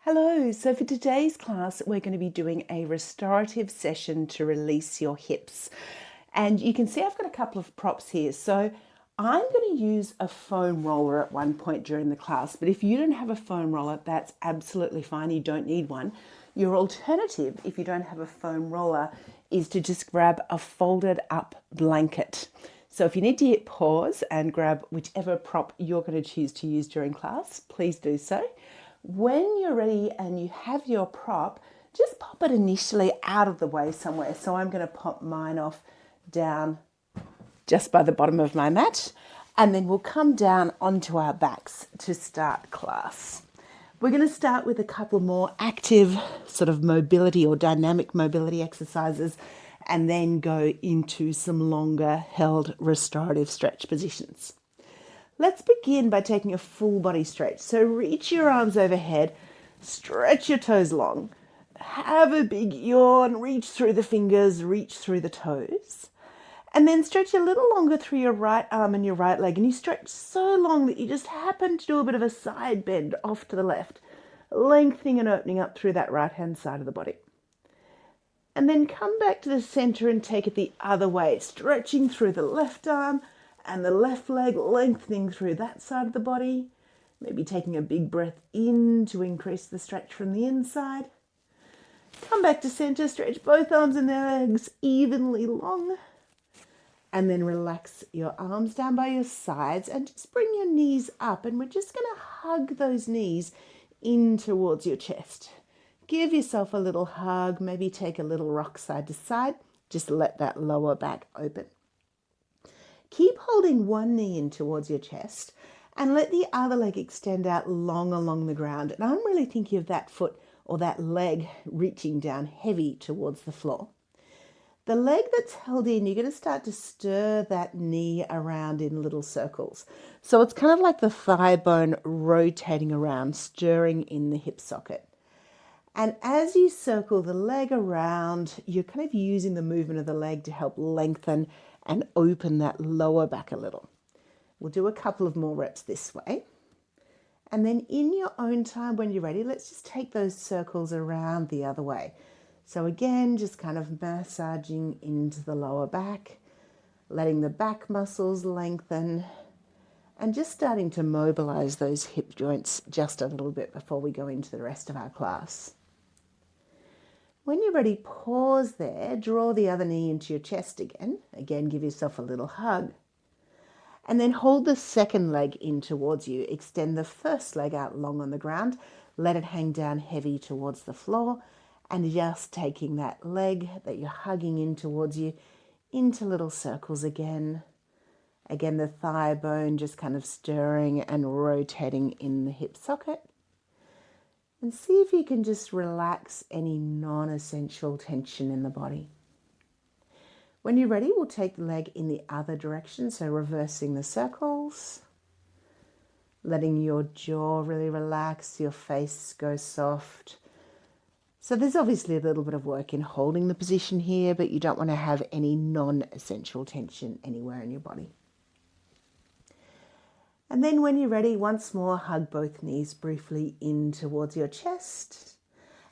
Hello, so for today's class, we're going to be doing a restorative session to release your hips. And you can see I've got a couple of props here. So I'm going to use a foam roller at one point during the class, but if you don't have a foam roller, that's absolutely fine. You don't need one. Your alternative, if you don't have a foam roller, is to just grab a folded up blanket. So if you need to hit pause and grab whichever prop you're going to choose to use during class, please do so. When you're ready and you have your prop, just pop it initially out of the way somewhere. So I'm going to pop mine off down just by the bottom of my mat, and then we'll come down onto our backs to start class. We're going to start with a couple more active sort of mobility or dynamic mobility exercises, and then go into some longer held restorative stretch positions. Let's begin by taking a full body stretch. So reach your arms overhead, stretch your toes long, have a big yawn, reach through the fingers, reach through the toes, and then stretch a little longer through your right arm and your right leg. And you stretch so long that you just happen to do a bit of a side bend off to the left, lengthening and opening up through that right-hand side of the body. And then come back to the center and take it the other way, stretching through the left arm and the left leg, lengthening through that side of the body. Maybe taking a big breath in to increase the stretch from the inside. Come back to center, stretch both arms and legs evenly long. And then relax your arms down by your sides and just bring your knees up. And we're just going to hug those knees in towards your chest. Give yourself a little hug, maybe take a little rock side to side. Just let that lower back open. Keep holding one knee in towards your chest and let the other leg extend out long along the ground. And I'm really thinking of that foot or that leg reaching down heavy towards the floor. The leg that's held in, you're going to start to stir that knee around in little circles. So it's kind of like the thigh bone rotating around, stirring in the hip socket. And as you circle the leg around, you're kind of using the movement of the leg to help lengthen and open that lower back a little. We'll do a couple of more reps this way. And then in your own time, when you're ready, let's just take those circles around the other way. So again, just kind of massaging into the lower back, letting the back muscles lengthen, and just starting to mobilize those hip joints just a little bit before we go into the rest of our class. When you're ready, pause there, draw the other knee into your chest again. Again, give yourself a little hug. And then hold the second leg in towards you. Extend the first leg out long on the ground. Let it hang down heavy towards the floor. And just taking that leg that you're hugging in towards you into little circles again. Again, the thigh bone just kind of stirring and rotating in the hip socket. And see if you can just relax any non-essential tension in the body. When you're ready, we'll take the leg in the other direction, so reversing the circles. Letting your jaw really relax, your face go soft. So there's obviously a little bit of work in holding the position here, but you don't want to have any non-essential tension anywhere in your body. And then when you're ready, once more, hug both knees briefly in towards your chest.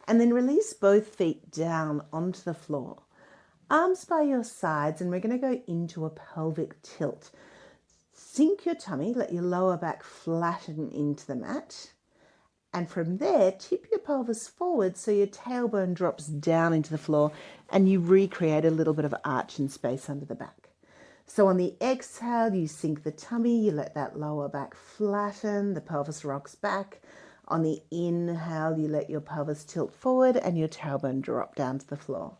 And then release both feet down onto the floor. Arms by your sides, and we're going to go into a pelvic tilt. Sink your tummy, let your lower back flatten into the mat. And from there, tip your pelvis forward so your tailbone drops down into the floor and you recreate a little bit of arch and space under the back. So on the exhale, you sink the tummy, you let that lower back flatten, the pelvis rocks back. On the inhale, you let your pelvis tilt forward and your tailbone drop down to the floor.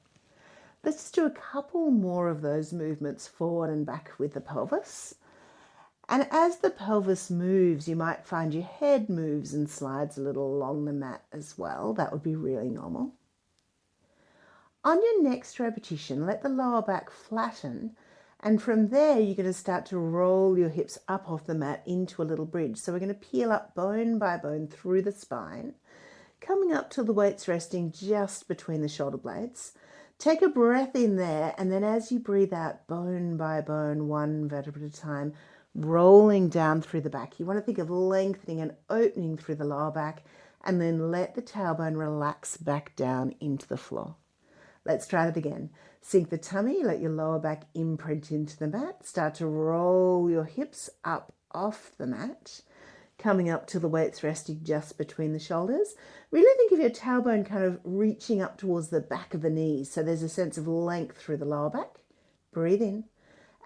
Let's just do a couple more of those movements forward and back with the pelvis. And as the pelvis moves, you might find your head moves and slides a little along the mat as well. That would be really normal. On your next repetition, let the lower back flatten. And from there, you're going to start to roll your hips up off the mat into a little bridge. So we're going to peel up bone by bone through the spine, coming up till the weight's resting just between the shoulder blades. Take a breath in there, and then as you breathe out, bone by bone, one vertebra at a time, rolling down through the back. You want to think of lengthening and opening through the lower back and then let the tailbone relax back down into the floor. Let's try it again. Sink the tummy, let your lower back imprint into the mat. Start to roll your hips up off the mat, coming up till the weight's resting just between the shoulders. Really think of your tailbone kind of reaching up towards the back of the knees, so there's a sense of length through the lower back. Breathe in,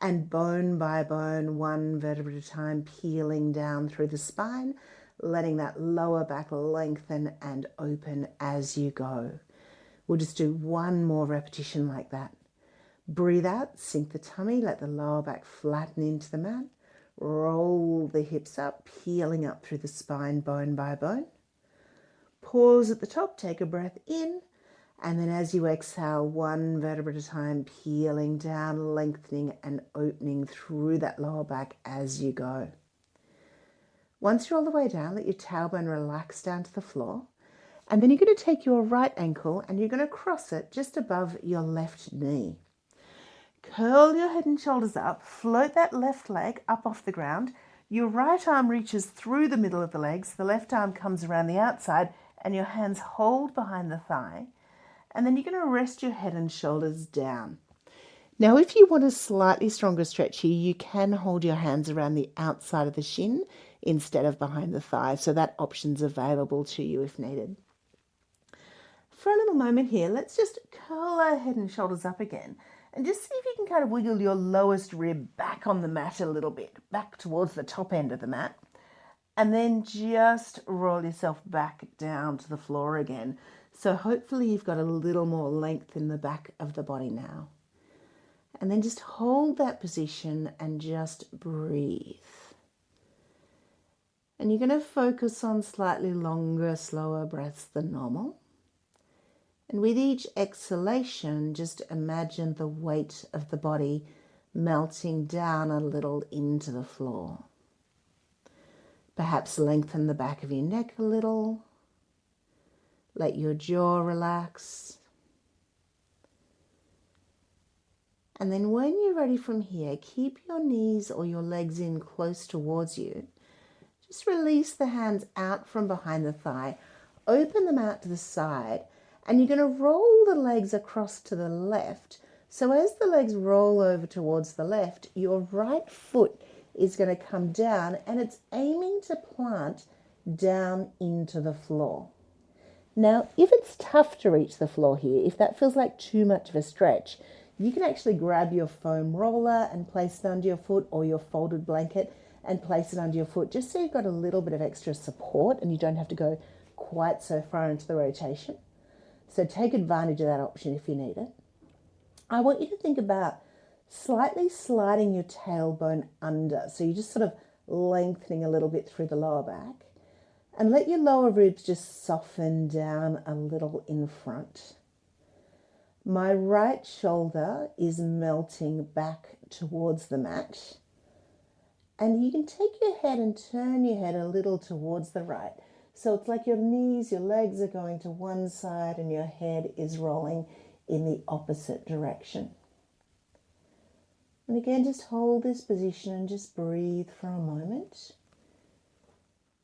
and bone by bone, one vertebra at a time, peeling down through the spine, letting that lower back lengthen and open as you go. We'll just do one more repetition like that. Breathe out, sink the tummy, let the lower back flatten into the mat. Roll the hips up, peeling up through the spine, bone by bone. Pause at the top, take a breath in, and then as you exhale, one vertebra at a time, peeling down, lengthening and opening through that lower back as you go. Once you're all the way down, let your tailbone relax down to the floor. And then you're going to take your right ankle and you're going to cross it just above your left knee. Curl your head and shoulders up, float that left leg up off the ground. Your right arm reaches through the middle of the legs, the left arm comes around the outside, and your hands hold behind the thigh. And then you're going to rest your head and shoulders down. Now, if you want a slightly stronger stretch here, you can hold your hands around the outside of the shin instead of behind the thigh, so that option's available to you if needed. For a little moment here, let's just curl our head and shoulders up again and just see if you can kind of wiggle your lowest rib back on the mat a little bit, back towards the top end of the mat. And then just roll yourself back down to the floor again. So hopefully you've got a little more length in the back of the body now. And then just hold that position and just breathe. And you're going to focus on slightly longer, slower breaths than normal. And with each exhalation, just imagine the weight of the body melting down a little into the floor. Perhaps lengthen the back of your neck a little. Let your jaw relax. And then when you're ready from here, keep your knees or your legs in close towards you. Just release the hands out from behind the thigh. Open them out to the side. And you're going to roll the legs across to the left. So as the legs roll over towards the left, your right foot is going to come down and it's aiming to plant down into the floor. Now, if it's tough to reach the floor here, if that feels like too much of a stretch, you can actually grab your foam roller and place it under your foot, or your folded blanket and place it under your foot, just so you've got a little bit of extra support and you don't have to go quite so far into the rotation. So take advantage of that option if you need it. I want you to think about slightly sliding your tailbone under. So you're just sort of lengthening a little bit through the lower back. And let your lower ribs just soften down a little in front. My right shoulder is melting back towards the mat. And you can take your head and turn your head a little towards the right. So it's like your knees, your legs are going to one side and your head is rolling in the opposite direction. And again, just hold this position and just breathe for a moment.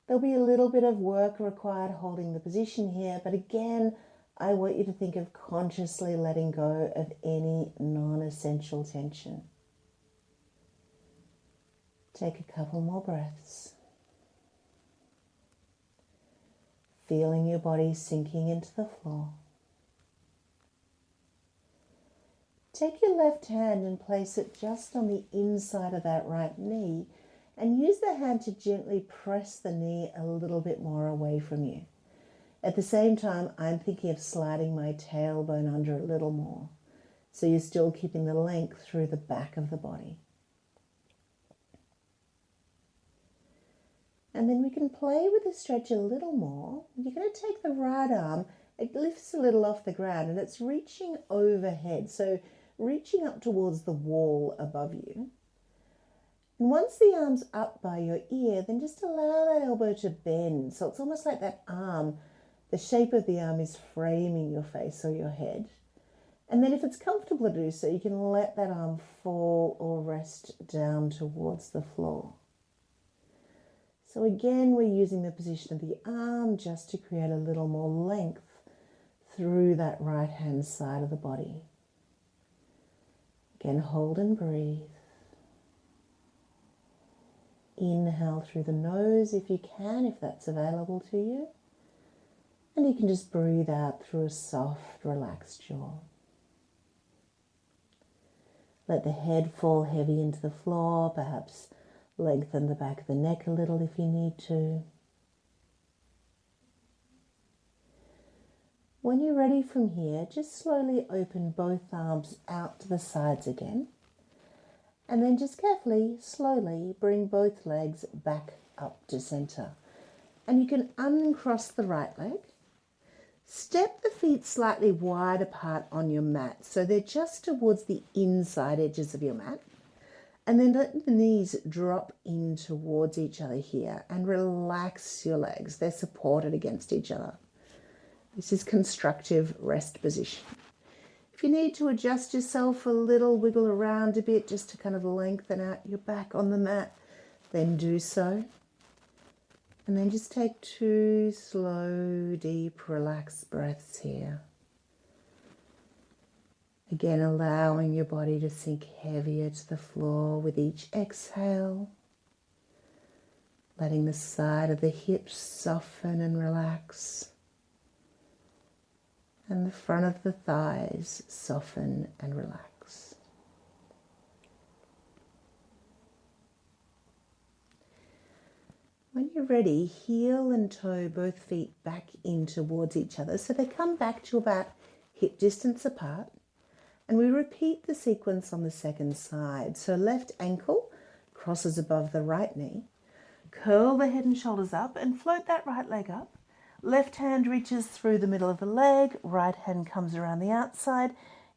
There'll be a little bit of work required holding the position here, but again, I want you to think of consciously letting go of any non-essential tension. Take a couple more breaths. Feeling your body sinking into the floor. Take your left hand and place it just on the inside of that right knee, and use the hand to gently press the knee a little bit more away from you. At the same time, I'm thinking of sliding my tailbone under a little more, so you're still keeping the length through the back of the body. And then we can play with the stretch a little more. You're going to take the right arm, it lifts a little off the ground and it's reaching overhead, so reaching up towards the wall above you. And once the arm's up by your ear, then just allow that elbow to bend. So it's almost like that arm, the shape of the arm is framing your face or your head. And then if it's comfortable to do so, you can let that arm fall or rest down towards the floor. So again, we're using the position of the arm just to create a little more length through that right hand side of the body. Again, hold and breathe. Inhale through the nose if you can, if that's available to you. And you can just breathe out through a soft, relaxed jaw. Let the head fall heavy into the floor, perhaps lengthen the back of the neck a little if you need to. When you're ready from here, just slowly open both arms out to the sides again. And then just carefully, slowly bring both legs back up to center. And you can uncross the right leg. Step the feet slightly wide apart on your mat so they're just towards the inside edges of your mat. And then let the knees drop in towards each other here and relax your legs. They're supported against each other. This is constructive rest position. If you need to adjust yourself a little, wiggle around a bit just to kind of lengthen out your back on the mat, then do so. And then just take 2 slow, deep, relaxed breaths here. Again, allowing your body to sink heavier to the floor with each exhale. Letting the side of the hips soften and relax. And the front of the thighs soften and relax. When you're ready, heel and toe both feet back in towards each other so they come back to about hip distance apart. And we repeat the sequence on the second side. So left ankle crosses above the right knee. Curl the head and shoulders up and float that right leg up. Left hand reaches through the middle of the leg. Right hand comes around the outside.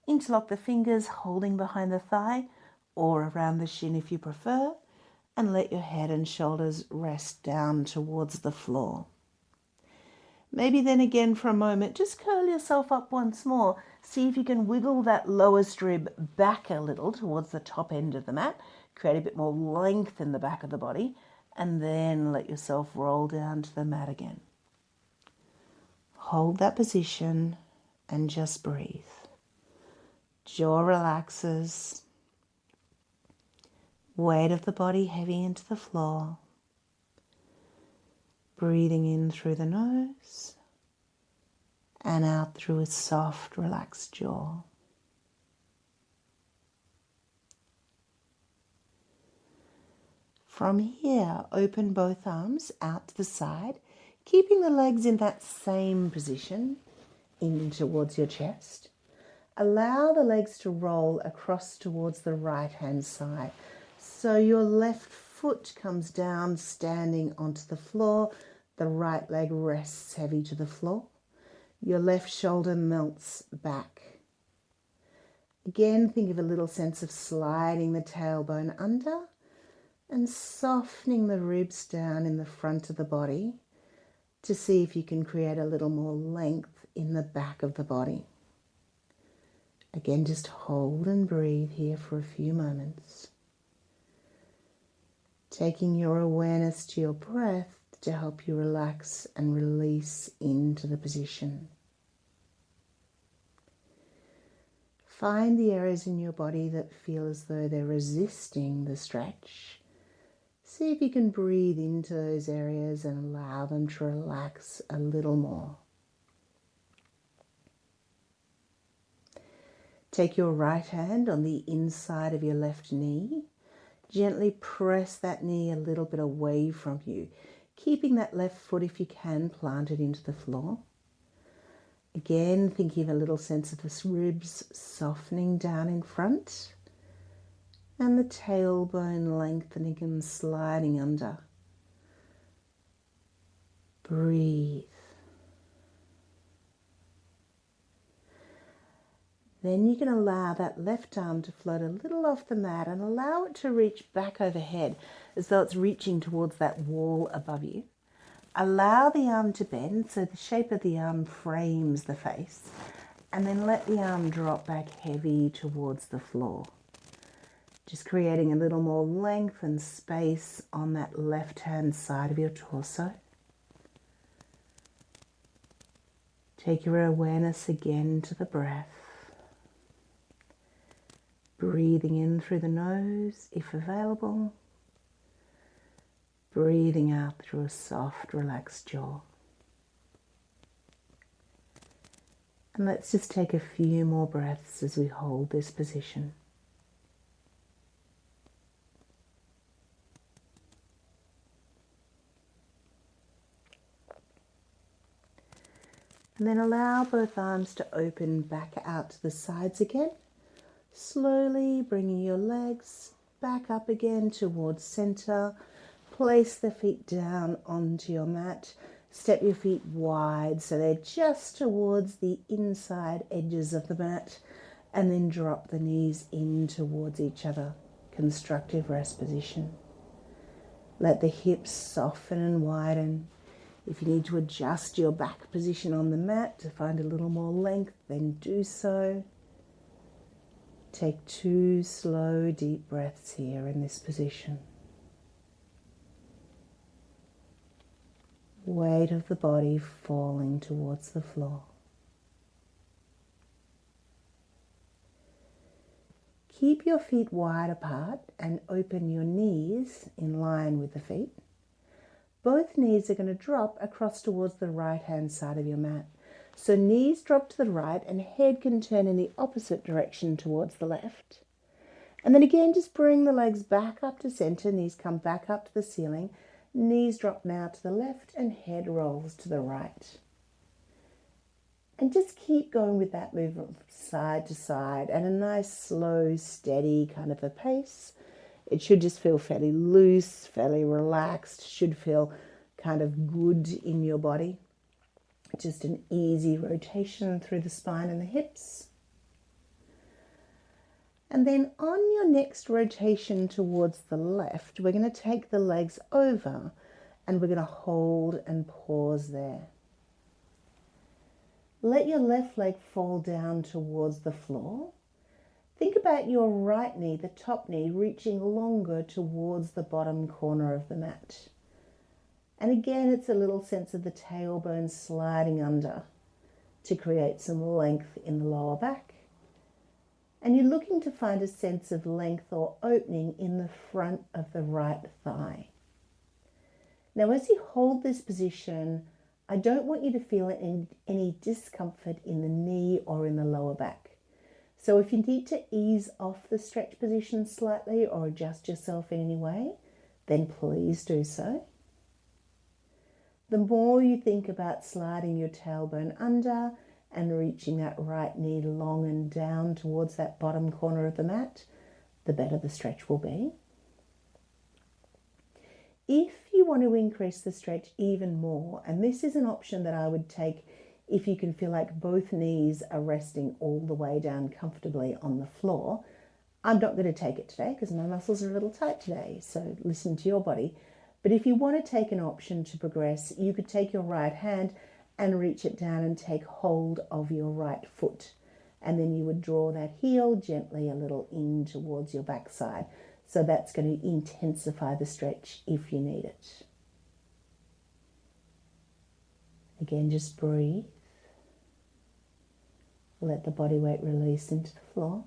Interlock the fingers, holding behind the thigh or around the shin if you prefer. And let your head and shoulders rest down towards the floor. Maybe then again for a moment, just curl yourself up once more. See if you can wiggle that lowest rib back a little towards the top end of the mat. Create a bit more length in the back of the body. And then let yourself roll down to the mat again. Hold that position and just breathe. Jaw relaxes. Weight of the body heavy into the floor. Breathing in through the nose and out through a soft, relaxed jaw. From here, open both arms out to the side, keeping the legs in that same position, in towards your chest. Allow the legs to roll across towards the right-hand side. So your left foot comes down, standing onto the floor. The right leg rests heavy to the floor. Your left shoulder melts back. Again, think of a little sense of sliding the tailbone under and softening the ribs down in the front of the body to see if you can create a little more length in the back of the body. Again, just hold and breathe here for a few moments. Taking your awareness to your breath to help you relax and release into the position. Find the areas in your body that feel as though they're resisting the stretch. See if you can breathe into those areas and allow them to relax a little more. Take your right hand on the inside of your left knee. Gently press that knee a little bit away from you, keeping that left foot, if you can, planted into the floor. Again, thinking of a little sense of the ribs softening down in front and the tailbone lengthening and sliding under. Breathe. Then you can allow that left arm to float a little off the mat and allow it to reach back overhead as though it's reaching towards that wall above you. Allow the arm to bend so the shape of the arm frames the face, and then let the arm drop back heavy towards the floor. Just creating a little more length and space on that left-hand side of your torso. Take your awareness again to the breath. Breathing in through the nose, if available. Breathing out through a soft, relaxed jaw. And let's just take a few more breaths as we hold this position. And then allow both arms to open back out to the sides again. Slowly bringing your legs back up again towards center. Place the feet down onto your mat. Step your feet wide so they're just towards the inside edges of the mat. And then drop the knees in towards each other. Constructive rest position. Let the hips soften and widen. If you need to adjust your back position on the mat to find a little more length, then do so. Take 2 slow, deep breaths here in this position. Weight of the body falling towards the floor. Keep your feet wide apart and open your knees in line with the feet. Both knees are going to drop across towards the right-hand side of your mat. So knees drop to the right and head can turn in the opposite direction towards the left. And then again, just bring the legs back up to center. Knees come back up to the ceiling. Knees drop now to the left and head rolls to the right. And just keep going with that movement from side to side at a nice, slow, steady kind of a pace. It should just feel fairly loose, fairly relaxed, should feel kind of good in your body. Just an easy rotation through the spine and the hips. And then on your next rotation towards the left, we're going to take the legs over and we're going to hold and pause there. Let your left leg fall down towards the floor. Think about your right knee, the top knee, reaching longer towards the bottom corner of the mat. And again, it's a little sense of the tailbone sliding under to create some length in the lower back. And you're looking to find a sense of length or opening in the front of the right thigh. Now, as you hold this position, I don't want you to feel any discomfort in the knee or in the lower back. So if you need to ease off the stretch position slightly or adjust yourself in any way, then please do so. The more you think about sliding your tailbone under and reaching that right knee long and down towards that bottom corner of the mat, the better the stretch will be. If you want to increase the stretch even more, and this is an option that I would take if you can feel like both knees are resting all the way down comfortably on the floor. I'm not going to take it today because my muscles are a little tight today, so listen to your body. But if you want to take an option to progress, you could take your right hand and reach it down and take hold of your right foot. And then you would draw that heel gently a little in towards your backside. So that's going to intensify the stretch if you need it. Again, just breathe. Let the body weight release into the floor.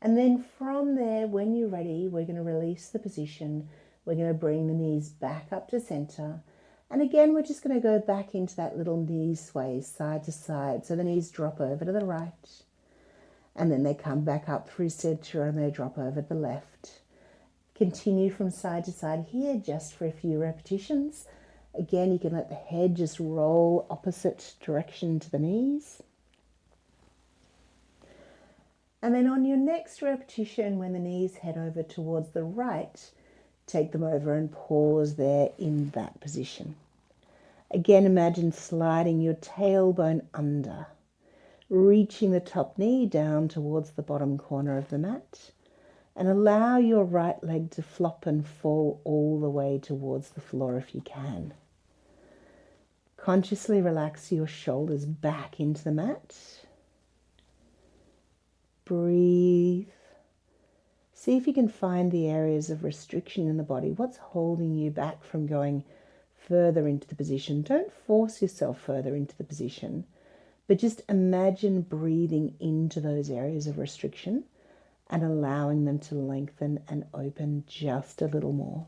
And then from there, when you're ready, we're going to release the position. We're going to bring the knees back up to center. And again, we're just going to go back into that little knee sway side to side. So the knees drop over to the right. And then they come back up through center and they drop over to the left. Continue from side to side here just for a few repetitions. Again, you can let the head just roll opposite direction to the knees. And then on your next repetition, when the knees head over towards the right, take them over and pause there in that position. Again, imagine sliding your tailbone under, reaching the top knee down towards the bottom corner of the mat, and allow your right leg to flop and fall all the way towards the floor if you can. Consciously relax your shoulders back into the mat. Breathe. See if you can find the areas of restriction in the body. What's holding you back from going further into the position? Don't force yourself further into the position, but just imagine breathing into those areas of restriction and allowing them to lengthen and open just a little more.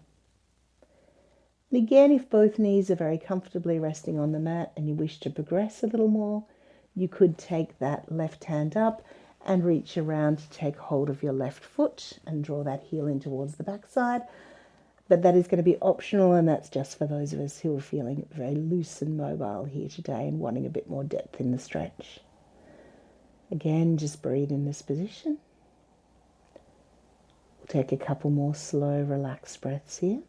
And again, if both knees are very comfortably resting on the mat and you wish to progress a little more, you could take that left hand up and reach around to take hold of your left foot and draw that heel in towards the backside. But that is going to be optional, and that's just for those of us who are feeling very loose and mobile here today and wanting a bit more depth in the stretch. Again, just breathe in this position. We'll take a couple more slow, relaxed breaths here.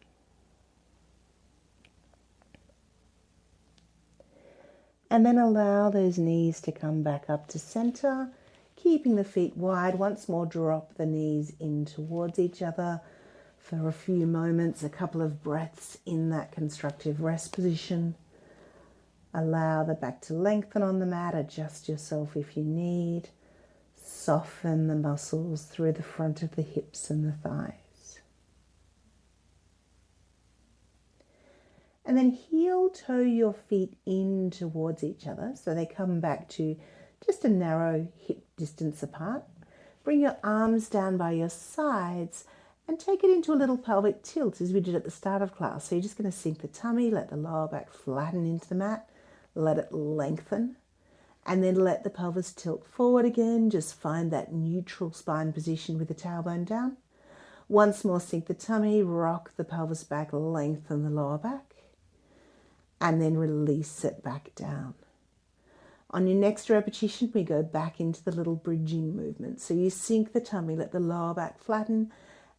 And then allow those knees to come back up to center, keeping the feet wide. Once more, drop the knees in towards each other for a few moments, a couple of breaths in that constructive rest position. Allow the back to lengthen on the mat. Adjust yourself if you need. Soften the muscles through the front of the hips and the thighs. And then heel toe your feet in towards each other so they come back to just a narrow hip distance apart. Bring your arms down by your sides and take it into a little pelvic tilt as we did at the start of class. So you're just going to sink the tummy, let the lower back flatten into the mat, let it lengthen, and then let the pelvis tilt forward again. Just find that neutral spine position with the tailbone down. Once more, sink the tummy, rock the pelvis back, lengthen the lower back, and then release it back down. On your next repetition, we go back into the little bridging movement. So you sink the tummy, let the lower back flatten,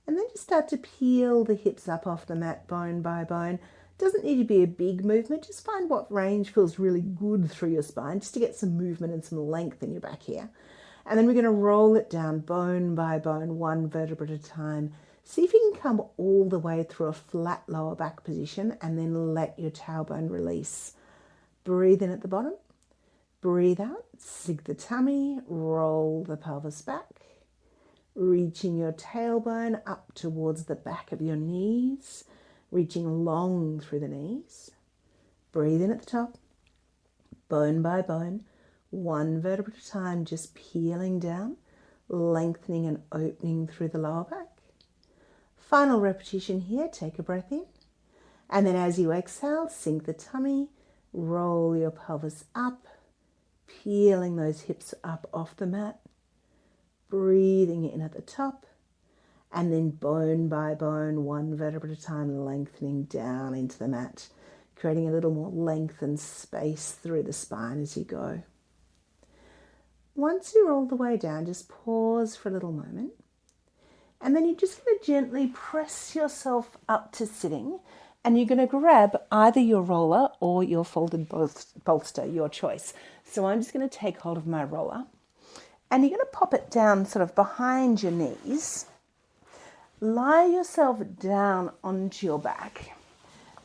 and then just start to peel the hips up off the mat bone by bone. Doesn't need to be a big movement. Just find what range feels really good through your spine, just to get some movement and some length in your back here. And then we're going to roll it down bone by bone, one vertebra at a time. See if you can come all the way through a flat lower back position and then let your tailbone release. Breathe in at the bottom. Breathe out. Sink the tummy. Roll the pelvis back. Reaching your tailbone up towards the back of your knees. Reaching long through the knees. Breathe in at the top. Bone by bone. One vertebra at a time. Just peeling down. Lengthening and opening through the lower back. Final repetition here, take a breath in. And then as you exhale, sink the tummy, roll your pelvis up, peeling those hips up off the mat, breathing in at the top, and then bone by bone, one vertebra at a time, lengthening down into the mat, creating a little more length and space through the spine as you go. Once you're all the way down, just pause for a little moment. And then you're just going to gently press yourself up to sitting, and you're going to grab either your roller or your folded bolster, your choice. So I'm just going to take hold of my roller, and you're going to pop it down sort of behind your knees. Lie yourself down onto your back.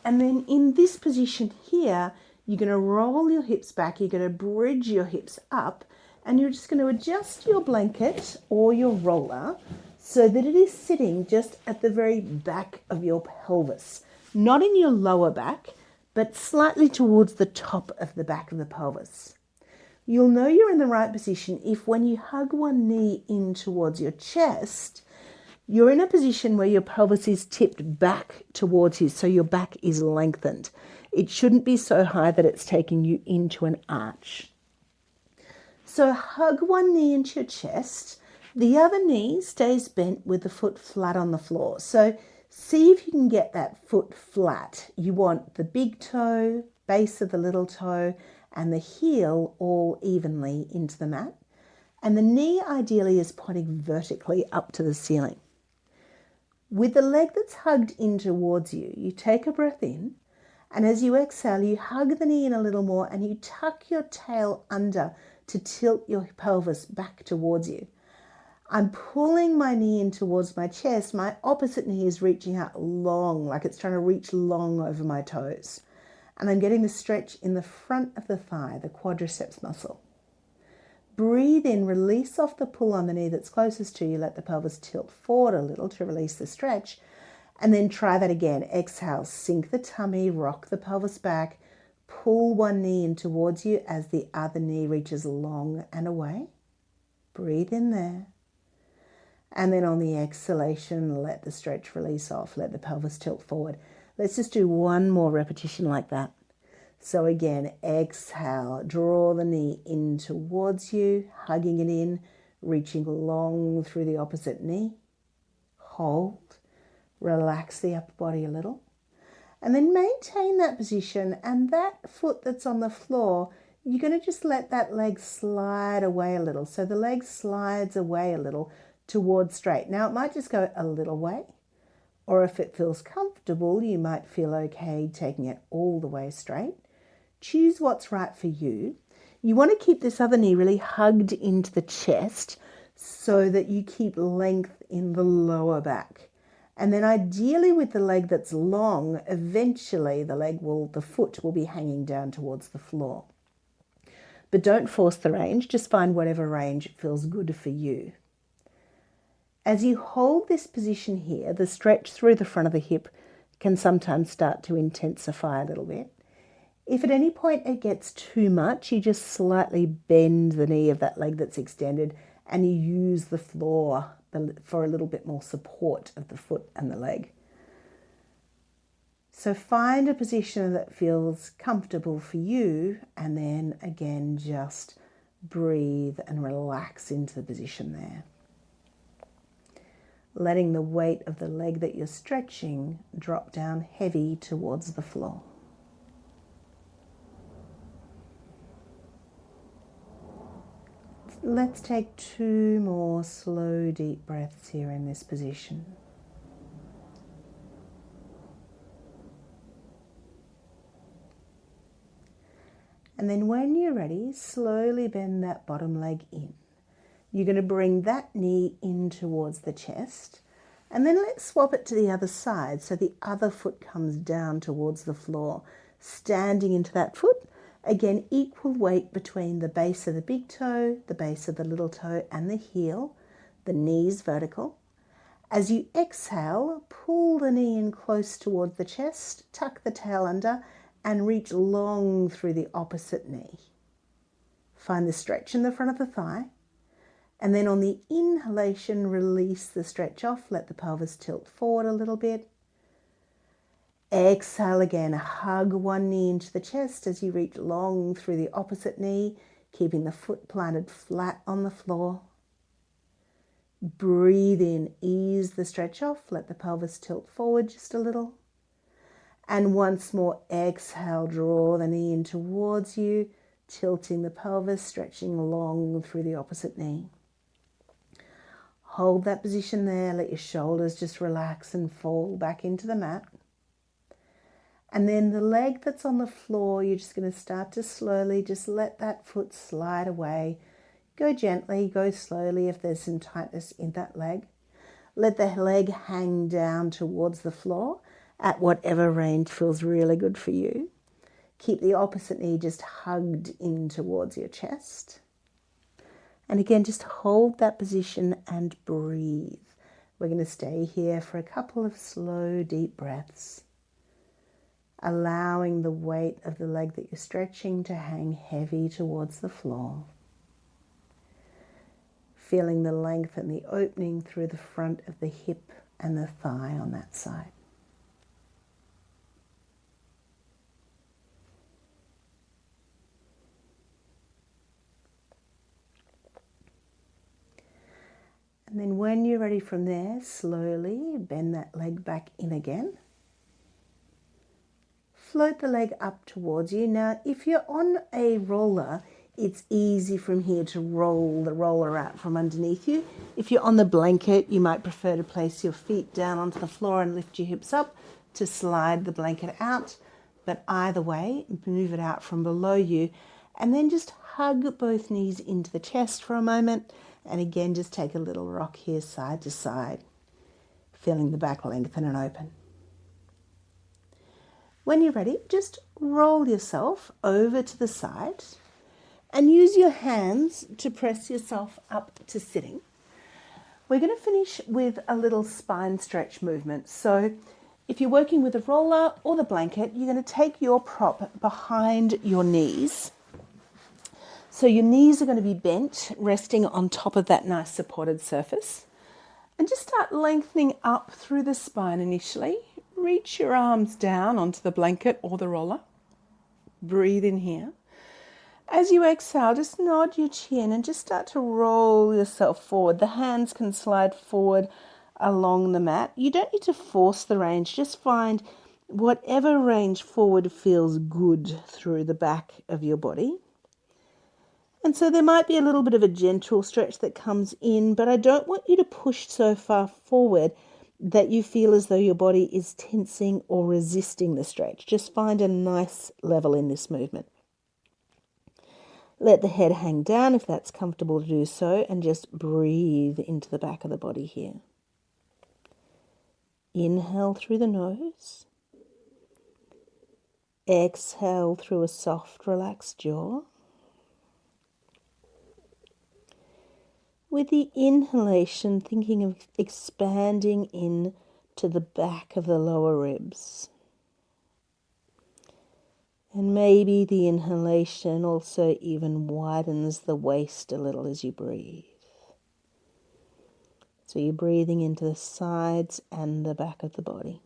And then in this position here, you're going to roll your hips back, you're going to bridge your hips up, and you're just going to adjust your blanket or your roller so that it is sitting just at the very back of your pelvis. Not in your lower back, but slightly towards the top of the back of the pelvis. You'll know you're in the right position if when you hug one knee in towards your chest, you're in a position where your pelvis is tipped back towards you, so your back is lengthened. It shouldn't be so high that it's taking you into an arch. So hug one knee into your chest. The other knee stays bent with the foot flat on the floor. So see if you can get that foot flat. You want the big toe, base of the little toe, and the heel all evenly into the mat. And the knee ideally is pointing vertically up to the ceiling. With the leg that's hugged in towards you, you take a breath in, and as you exhale, you hug the knee in a little more and you tuck your tail under to tilt your pelvis back towards you. I'm pulling my knee in towards my chest. My opposite knee is reaching out long, like it's trying to reach long over my toes. And I'm getting the stretch in the front of the thigh, the quadriceps muscle. Breathe in, release off the pull on the knee that's closest to you. Let the pelvis tilt forward a little to release the stretch. And then try that again. Exhale, sink the tummy, rock the pelvis back, pull one knee in towards you as the other knee reaches long and away. Breathe in there. And then on the exhalation, let the stretch release off. Let the pelvis tilt forward. Let's just do one more repetition like that. So again, exhale, draw the knee in towards you, hugging it in, reaching long through the opposite knee. Hold. Relax the upper body a little. And then maintain that position, and that foot that's on the floor, you're going to just let that leg slide away a little. So the leg slides away a little towards straight. Now it might just go a little way, or if it feels comfortable, you might feel okay taking it all the way straight. Choose what's right for you. You want to keep this other knee really hugged into the chest so that you keep length in the lower back. And then ideally with the leg that's long, eventually the foot will be hanging down towards the floor. But don't force the range, just find whatever range feels good for you. As you hold this position here, the stretch through the front of the hip can sometimes start to intensify a little bit. If at any point it gets too much, you just slightly bend the knee of that leg that's extended and you use the floor for a little bit more support of the foot and the leg. So find a position that feels comfortable for you, and then again just breathe and relax into the position there. Letting the weight of the leg that you're stretching drop down heavy towards the floor. Let's take 2 more slow, deep breaths here in this position. And then when you're ready, slowly bend that bottom leg in. You're going to bring that knee in towards the chest. And then let's swap it to the other side so the other foot comes down towards the floor, standing into that foot. Again, equal weight between the base of the big toe, the base of the little toe, and the heel. The knees vertical. As you exhale, pull the knee in close towards the chest, tuck the tail under, and reach long through the opposite knee. Find the stretch in the front of the thigh. And then on the inhalation, release the stretch off. Let the pelvis tilt forward a little bit. Exhale again, hug one knee into the chest as you reach long through the opposite knee, keeping the foot planted flat on the floor. Breathe in, ease the stretch off, let the pelvis tilt forward just a little. And once more, exhale, draw the knee in towards you, tilting the pelvis, stretching long through the opposite knee. Hold that position there, let your shoulders just relax and fall back into the mat. And then the leg that's on the floor, you're just going to start to slowly just let that foot slide away. Go gently, go slowly if there's some tightness in that leg. Let the leg hang down towards the floor at whatever range feels really good for you. Keep the opposite knee just hugged in towards your chest. And again, just hold that position and breathe. We're going to stay here for a couple of slow, deep breaths. Allowing the weight of the leg that you're stretching to hang heavy towards the floor. Feeling the length and the opening through the front of the hip and the thigh on that side. And then when you're ready from there, slowly bend that leg back in again. Float the leg up towards you. Now, if you're on a roller, it's easy from here to roll the roller out from underneath you. If you're on the blanket, you might prefer to place your feet down onto the floor and lift your hips up to slide the blanket out. But either way, move it out from below you. And then just hug both knees into the chest for a moment. And again, just take a little rock here side to side, feeling the back lengthen and open. When you're ready, just roll yourself over to the side and use your hands to press yourself up to sitting. We're going to finish with a little spine stretch movement. So if you're working with a roller or the blanket, you're going to take your prop behind your knees. So your knees are going to be bent, resting on top of that nice supported surface. And just start lengthening up through the spine initially. Reach your arms down onto the blanket or the roller. Breathe in here. As you exhale, just nod your chin and just start to roll yourself forward. The hands can slide forward along the mat. You don't need to force the range. Just find whatever range forward feels good through the back of your body. And so there might be a little bit of a gentle stretch that comes in, but I don't want you to push so far forward that you feel as though your body is tensing or resisting the stretch. Just find a nice level in this movement. Let the head hang down if that's comfortable to do so, and just breathe into the back of the body here. Inhale through the nose. Exhale through a soft, relaxed jaw. With the inhalation, thinking of expanding in to the back of the lower ribs. And maybe the inhalation also even widens the waist a little as you breathe. So you're breathing into the sides and the back of the body.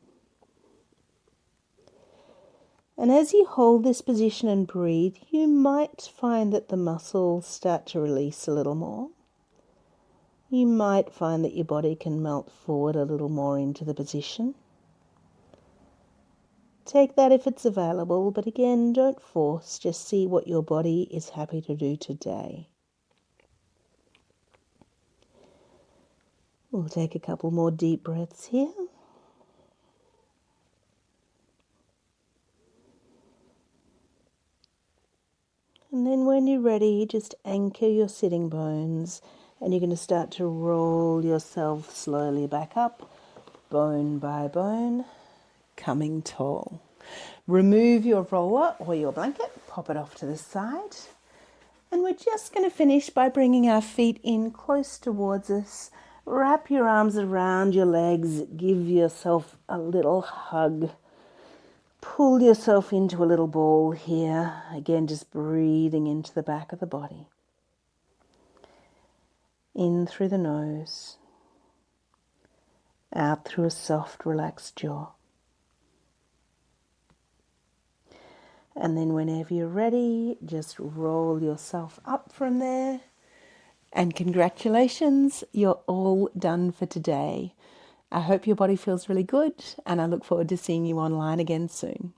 And as you hold this position and breathe, you might find that the muscles start to release a little more. You might find that your body can melt forward a little more into the position. Take that if it's available, but again, don't force. Just see what your body is happy to do today. We'll take a couple more deep breaths here. And then when you're ready, just anchor your sitting bones, and you're going to start to roll yourself slowly back up, bone by bone, coming tall. Remove your roller or your blanket, pop it off to the side. And we're just going to finish by bringing our feet in close towards us. Wrap your arms around your legs, give yourself a little hug. Pull yourself into a little ball here. Again, just breathing into the back of the body. In through the nose. Out through a soft, relaxed jaw. And then whenever you're ready, just roll yourself up from there. And congratulations, you're all done for today. I hope your body feels really good, and I look forward to seeing you online again soon.